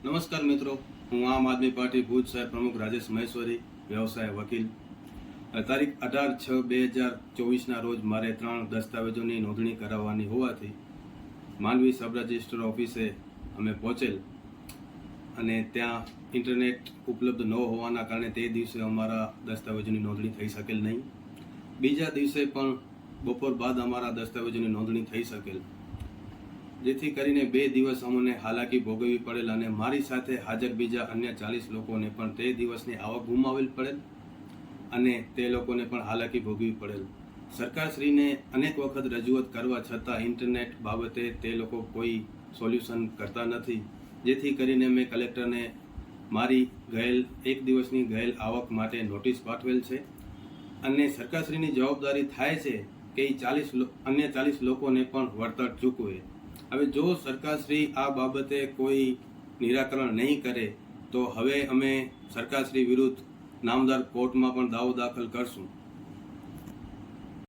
નમસ્કાર મિત્રો, હું આમ આદમી પાર્ટી ભુજ શહેર પ્રમુખ રાજેશ મહેશ્વરી, વ્યવસાય વકીલ. તારીખ 18/6/2024ના રોજ મારે 3 દસ્તાવેજોની નોંધણી કરાવવાની હોવાથી માંડવી સબ રજિસ્ટર ઓફિસે અમે પહોંચેલ અને ત્યાં ઇન્ટરનેટ ઉપલબ્ધ ન હોવાના કારણે તે દિવસે અમારા દસ્તાવેજોની નોંધણી થઈ શકેલ નહીં. બીજા દિવસે પણ બપોર બાદ અમારા દસ્તાવેજોની નોંધણી થઈ શકેલ, જેથી કરીને 2 દિવસ અમને હાલાકી ભોગવવી પડેલ અને મારી સાથે હાજર બીજા અન્ય 40 લોકોને પણ તે દિવસની આવક ગુમાવેલ પડેલ અને તે લોકોને પણ હાલાકી ભોગવવી પડેલ. સરકારશ્રીને અનેક વખત રજૂઆત કરવા છતાં ઇન્ટરનેટ બાબતે તે લોકો કોઈ સોલ્યુશન કરતા નથી, જેથી કરીને મેં કલેક્ટરને મારી ગયેલ 1 દિવસની ગયેલ આવક માટે નોટિસ પાઠવેલ છે અને સરકારશ્રીની જવાબદારી થાય છે કે અન્ય 40 લોકોને પણ વળતર ચૂકવે. હવે જો સરકારશ્રી આ બાબતે કોઈ નિરાકરણ નહીં કરે તો હવે અમે સરકારશ્રી વિરુદ્ધ નામદાર કોર્ટમાં પણ દાવો દાખલ કરશું.